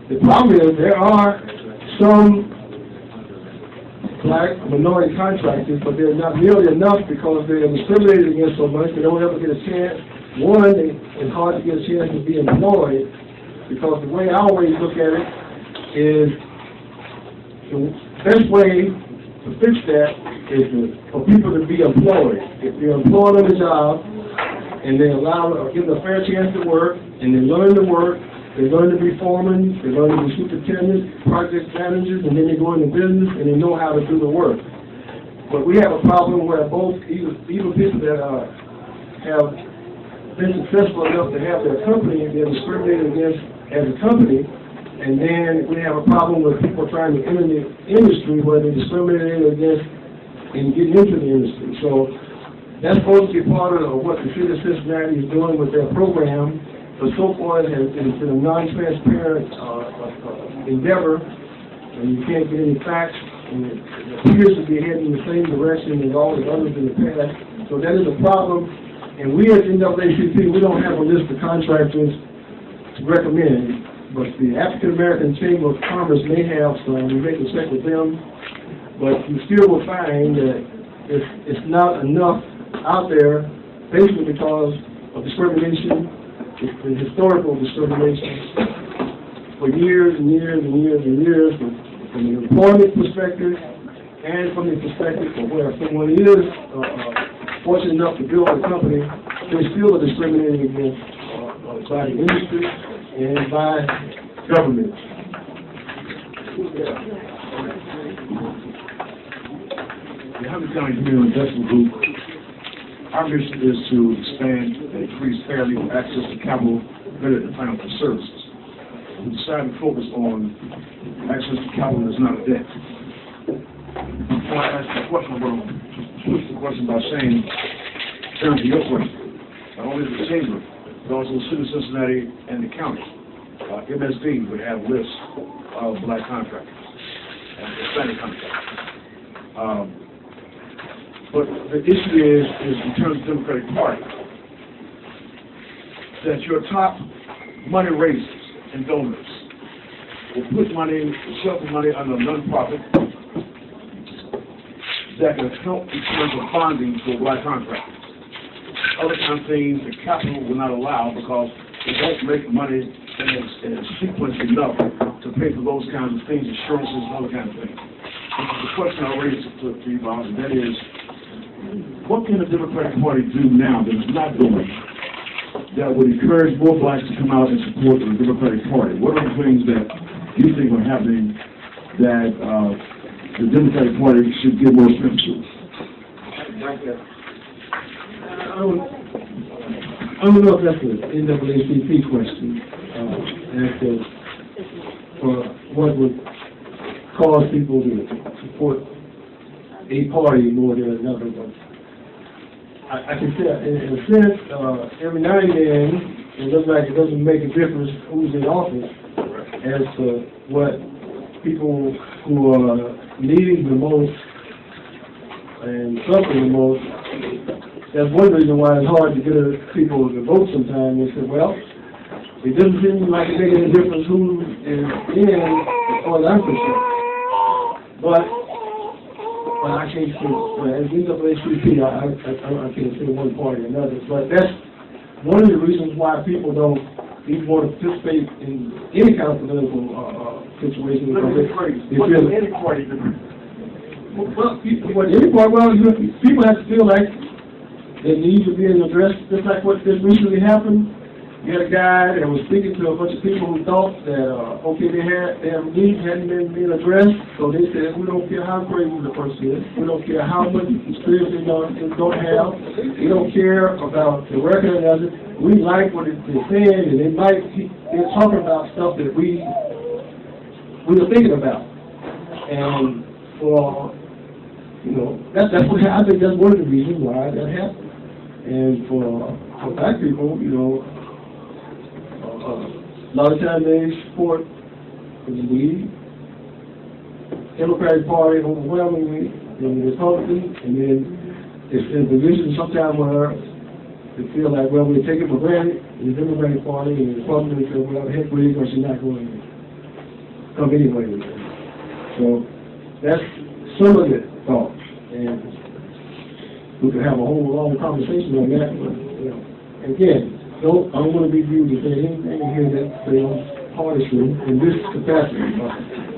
The problem is there are some black minority contractors, but they're not nearly enough because they are discriminated against so much they don't ever get a chance. One, it's hard to get a chance to be employed, because the way I always look at it is the best way to fix that is for people to be employed. If they're employed on the job and they give them a fair chance to work and they learn to work, they learn to be foremen, they learn to be superintendents, project managers, and then they go into business and they know how to do the work. But we have a problem where both, even people that have been successful enough to have their company, they're discriminated against as a company, and then we have a problem with people trying to enter the industry where they're discriminated against and getting into the industry. So that's supposed to be part of what the city of Cincinnati is doing with their program. But so far, it's been a non-transparent endeavor, and you can't get any facts, and it appears to be heading in the same direction as all the others in the past. So that is a problem, and we at the NAACP, we don't have a list of contractors to recommend, but the African American Chamber of Commerce may have some. We may check with them, but you still will find that it's not enough out there, basically because of discrimination. It's been historical discrimination for years and years and years and years, from the employment perspective and from the perspective of where someone is fortunate enough to build a company, they still are discriminated against by the industry and by government. The Hunter County Community Investment Group, our mission is to expand and increase fair legal access to capital, credit, and financial services. We decided to focus on access to capital that's not a debt. Before I ask the question, I'm going to switch the question by saying, in terms of your question, not only the chamber, but also the city of Cincinnati and the county, MSD would have lists of black contractors and Hispanic contractors. But the issue is in terms of the Democratic Party, that your top money raisers and donors will put money, shelter money under a nonprofit that can help in terms of bonding for black contractors. Other kind of things the capital will not allow because it won't make money in sequence enough to pay for those kinds of things, insurances and other kinds of things. The question I raised to you, Bob, and that is, what can the Democratic Party do now that it's not doing that would encourage more blacks to come out and support the Democratic Party? What are the things that you think are happening that the Democratic Party should give more strength to? I don't know if that's an NAACP question, as to what would cause people to support a party more than another, but I can say, in a sense, every now and then, it looks like it doesn't make a difference who's in office as to what people who are needing the most and suffering the most. That's one reason why it's hard to get people to vote sometimes. They say, well, it doesn't seem like it makes any difference who is in as far as I'm concerned. But I can't say, as NAACP, I can't say one party or another. But that's one of the reasons why people don't even want to participate in any kind of political situation. Well, any party, people have to feel like they need to be addressed, just like what just recently happened. You had a guy that was speaking to a bunch of people who thought that, their needs hadn't been being addressed, so they said, we don't care how crazy the person is, we don't care how much experience they don't have, we don't care about the record of it, we like what they're saying, and they're talking about stuff that we were thinking about. And for, that's what I think that's one of the reasons why that happened. And for black people, a lot of times they support the Democratic Party overwhelmingly, and the Republicans, and then it's in a position sometimes where they feel like, well, we take it for granted, the Democratic Party, and the Republicans say, well, heck with it, because she's not going to come anyway with it. So that's some of the thoughts. And we could have a whole long conversation on that, but, again, I don't want to be viewed to say anything here that they don't partisan in this capacity.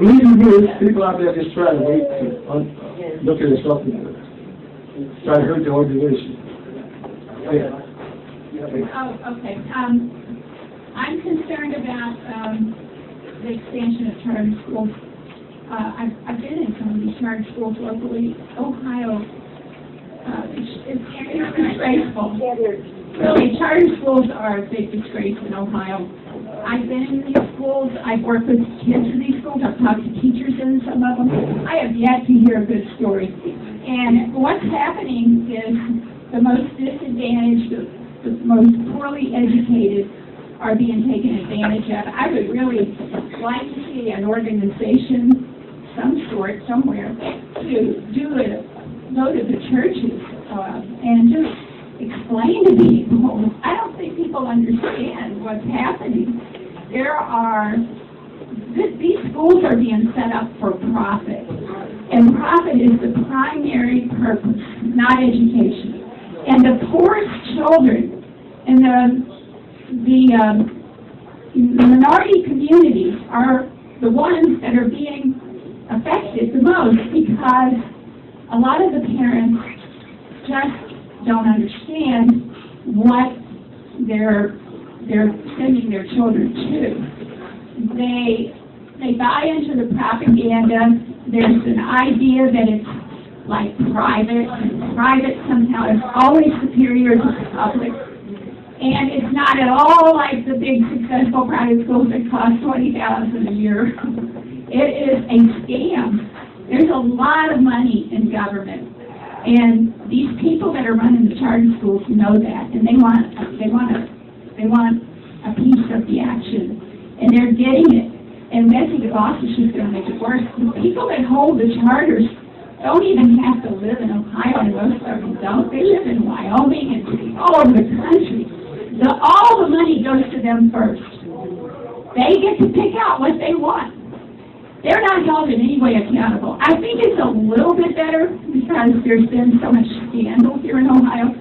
Believe me, there's people out there just trying to wait to look at something to try to hurt the organization. Oh, okay. I'm concerned about the expansion of charter schools. I've been in some of these charter schools locally. Ohio is disgraceful. Really, charter schools are a big disgrace in Ohio. I've been in these schools. I've worked with kids in these schools. I've talked to teachers in some of them. I have yet to hear a good story. And what's happening is the most disadvantaged, the most poorly educated are being taken advantage of. I would really like to see an organization, some sort, somewhere, to go to the churches and just explain to people. I don't think people understand what's happening. These schools are being set up for profit, and profit is the primary purpose, not education. And the poorest children and the minority communities are the ones that are being affected the most, because a lot of the parents just don't understand what they're sending their children to. They buy into the propaganda. There's an idea that it's like private, and private somehow is always superior to the public. And it's not at all like the big successful private schools that cost $20,000 a year. It is a scam. There's a lot of money in government, and these people that are running the charter schools know that, and they want a piece of the action, and they're getting it. And Betsy DeVos is just going to make it worse. The people that hold the charters don't even have to live in Ohio, and most of them don't. They live in Wyoming and all over the country. All the money goes to them first. They get to pick out what they want. they're not held in any way accountable. I think it's a little bit better because there's been so much scandal here in Ohio.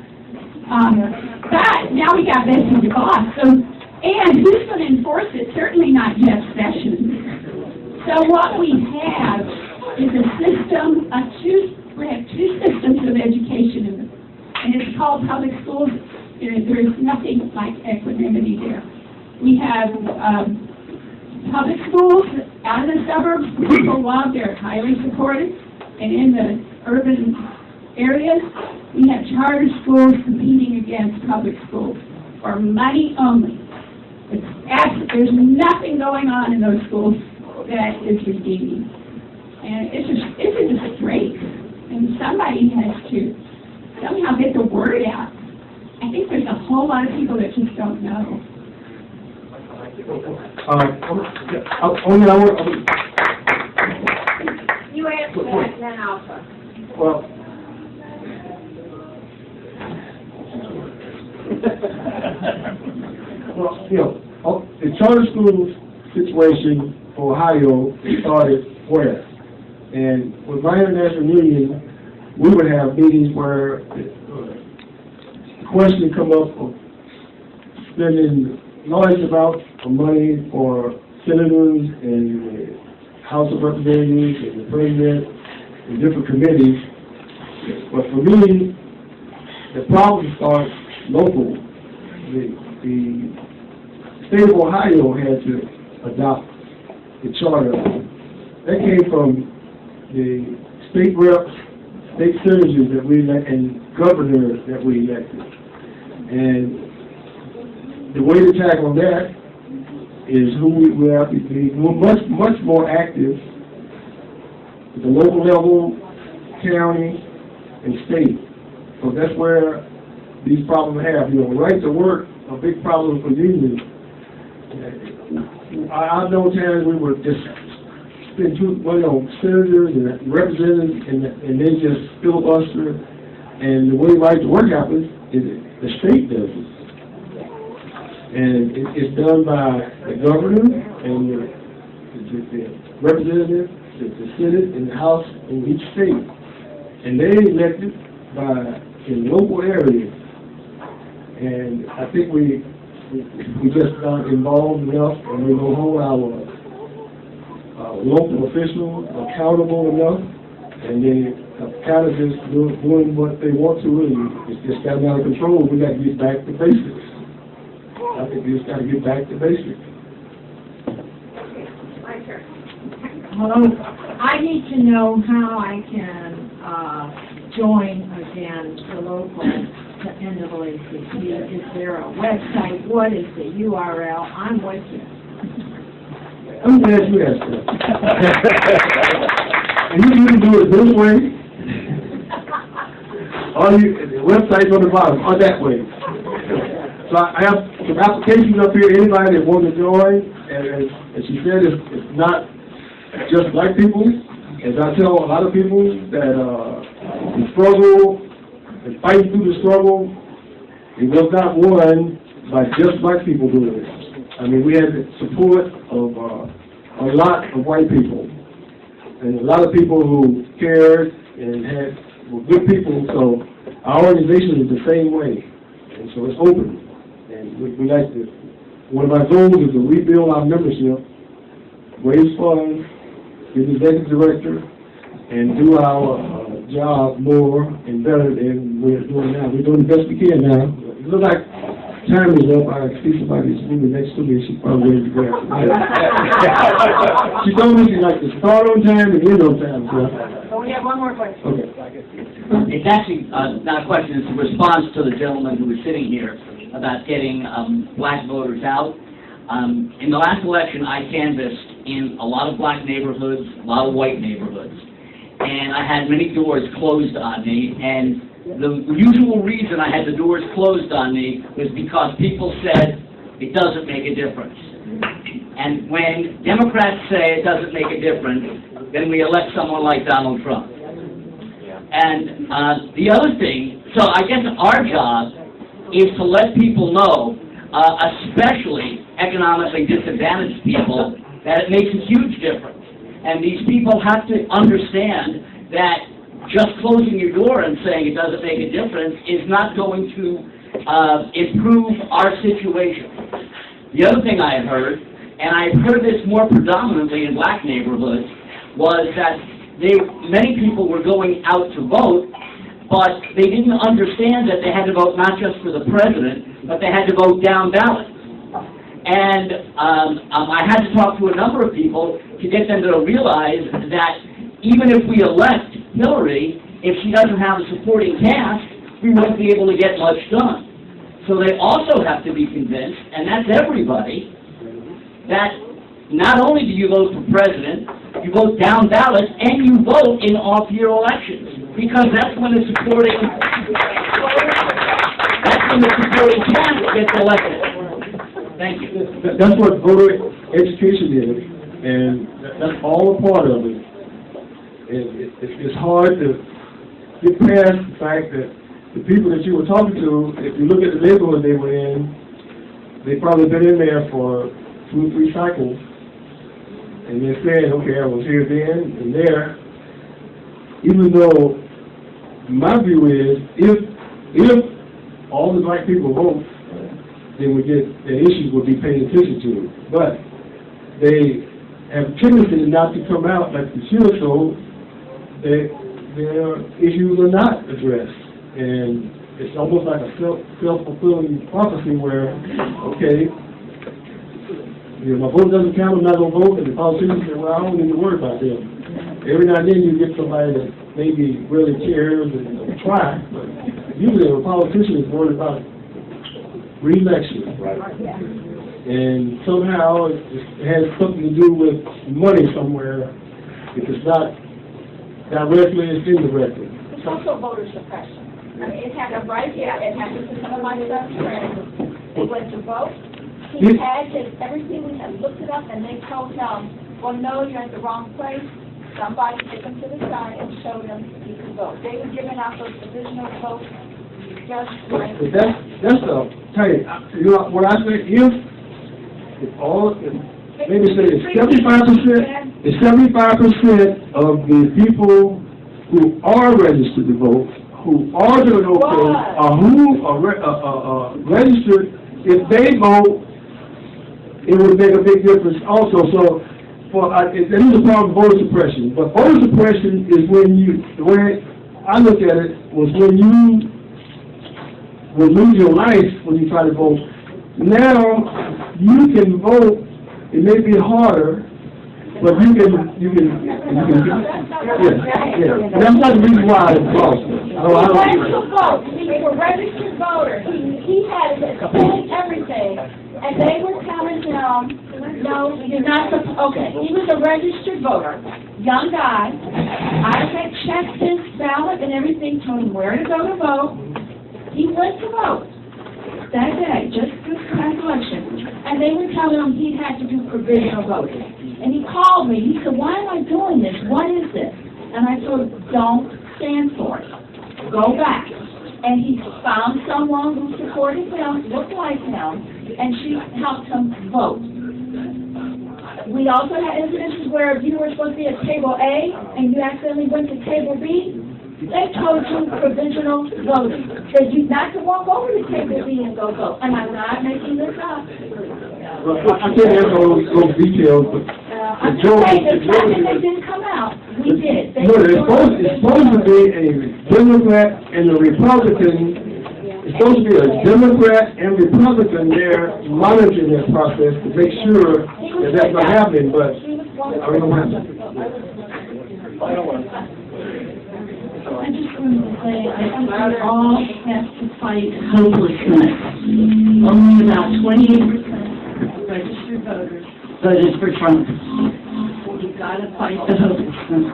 But now we got Betsy DeVos, so, and who's going to enforce it? Certainly not Jeff Sessions. So what we have is a system, we have two systems of education, and it's called public schools. There's nothing like equanimity there. We have public schools out in the suburbs, people love, they're highly supported, and in the urban areas, we have charter schools competing against public schools for money only. There's nothing going on in those schools that is redeeming. And it's a disgrace. And somebody has to somehow get the word out. I think there's a whole lot of people that just don't know. You answer that, then I'll talk. Well, the charter school situation for Ohio started where? And with my international union, we would have meetings where questions come up of spending large amounts of money for senators and the House of Representatives and the President and different committees. But for me, the problem starts local. The state of Ohio had to adopt the charter. That came from the state reps, state senators that we elected, and governors that we elected. And the way to tackle that is who we have to be much more active at the local level, county, and state. So that's where these problems have. Right to work, a big problem for unions. I know times we were just spend senators and representatives, and they just filibuster. And the way right to work happens is the state does it. And it's done by the governor and the representative, the Senate, and the House in each state. And they're elected in local areas. And I think we just not involved enough, and we don't hold our local officials accountable enough, and they kind of just doing what they want to, and it's just gotten out of control. We got to get back to basics. I think we just got to get back to basics. My turn. Hello, I need to know how I can join again the local NAACP. Is there a website? What is the URL? I'm with you. I'm glad you asked that. And you can do it this way, or the website's on the bottom, or that way. So I have some applications up here. Anybody that wants to join, and as she said, it's not just black people. As I tell a lot of people that the struggle, and fighting through the struggle, it was not won by just black people doing it. I mean, we had the support of a lot of white people, and a lot of people who cared and were good people. So our organization is the same way, and so it's open. And we like to. One of our goals is to rebuild our membership, raise funds, be the executive director, and do our job more and better than we're doing now. We're doing the best we can now. It looks like time is up. I see somebody moving next to me. She's probably ready to grab it. She told me she likes to start on time and end on time. So we have one more question. Okay. It's actually not a question, it's a response to the gentleman who was sitting here about getting black voters out. In the last election, I canvassed in a lot of black neighborhoods, a lot of white neighborhoods, and I had many doors closed on me, and the usual reason I had the doors closed on me was because people said it doesn't make a difference. And when Democrats say it doesn't make a difference, then we elect someone like Donald Trump. And the other thing, so I guess our job is to let people know, especially economically disadvantaged people, that it makes a huge difference. And these people have to understand that just closing your door and saying it doesn't make a difference is not going to improve our situation. The other thing I had heard, and I've heard this more predominantly in black neighborhoods, was that many people were going out to vote, but they didn't understand that they had to vote not just for the president, but they had to vote down ballot. And I had to talk to a number of people to get them to realize that even if we elect Hillary, if she doesn't have a supporting cast, we won't be able to get much done. So they also have to be convinced, and that's everybody, that not only do you vote for president, you vote down ballot, and you vote in off-year elections, because that's when the supporting cast gets elected. Thank you. That's what voter education is, and that's all a part of it. And it's hard to get past the fact that the people that you were talking to, if you look at the neighborhood they were in, they've probably been in there for 2 or 3 cycles, and they're saying, okay, I was here then and there, even though my view is, if all the black people vote, then the issues will be paid attention to. But they have a tendency not to come out like they should, so their issues are not addressed. And it's almost like a self-fulfilling prophecy where, okay, my vote doesn't count, I'm not going to vote, and the politicians say, well, I don't need to worry about them. Every now and then you get somebody that maybe really cares and try, but usually a politician is worried about re-election. Right. And somehow it has something to do with money somewhere. If it's not directly, it's indirectly. It's also voter suppression. I mean, it happened right here. It happened to some of my son's friends. They went to vote. He had everything. We had looked it up, and they told him, well, no, you're at the wrong place. Somebody took him to the side and showed him he could vote. They were giving out those provisional votes just like that's tell you know what I say, if maybe say it's 75%, it's 75% of the people who are registered to vote, who are doing okay, or who are registered, if they vote, it would make a big difference also. So, it is a problem with voter suppression. But voter suppression is the way I look at it, was when you will lose your life when you try to vote. Now, you can vote. It may be harder, but you can yeah. And that's not the reason why it's lost. He was a registered voter. He had his pay, everything. And they were telling him, no, you're not supposed, okay, he was a registered voter, young guy. I had checked his ballot and everything, told him where to go to vote. He went to vote that day, just this past election. And they were telling him he had to do provisional voting. And he called me. He said, why am I doing this? What is this? And I told him, don't stand for it. Go back. And he found someone who supported him, looked like him, and she helped him vote. We also had incidences where you were supposed to be at table A, and you accidentally went to table B. They told you provisional voting. That you not to walk over to table B and go vote. And I'm not making this up. Well, I can't have those details, but I'm just saying, the fact that they didn't come out, we did. It's supposed to be a Democrat and a Republican. It's supposed to be a Democrat and Republican there monitoring that process to make sure that that's not happening, but I don't know what happened. I just wanted to say, I think we all have to fight hopelessness. Only about 28% of registered voters voted for Trump. We've got to fight the hopelessness.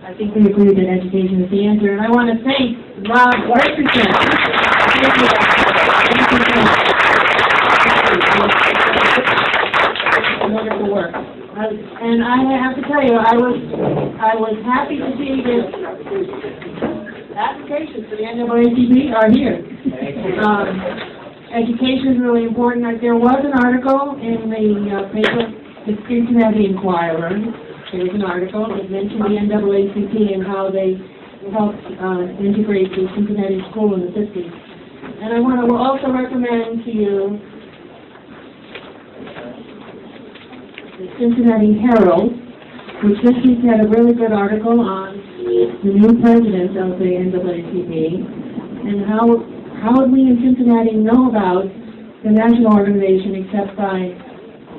I think we agree that education is the answer, and I want to thank Rob Richardson. Thank you. Wonderful work. And I have to tell you, I was happy to see that applications for the NAACP are here. Education is really important. There was an article in the paper the Cincinnati Enquirer. There was an article that mentioned the NAACP and how they helped integrate the Cincinnati school in the 50s. And I want to also recommend to you the Cincinnati Herald, which this week had a really good article on the new president of the NAACP and how would we in Cincinnati know about the national organization except by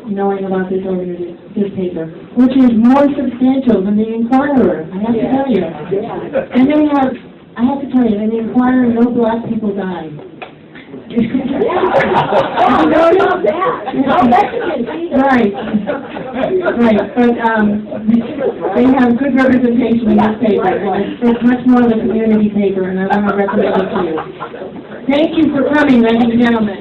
knowing about this paper, which is more substantial than the Enquirer, I have to tell you. And they have, I have to tell you, in the Enquirer, no black people died. Right, but they have good representation in this paper. It's much more of a community paper, and I want to recommend it to you. Thank you for coming, ladies and gentlemen.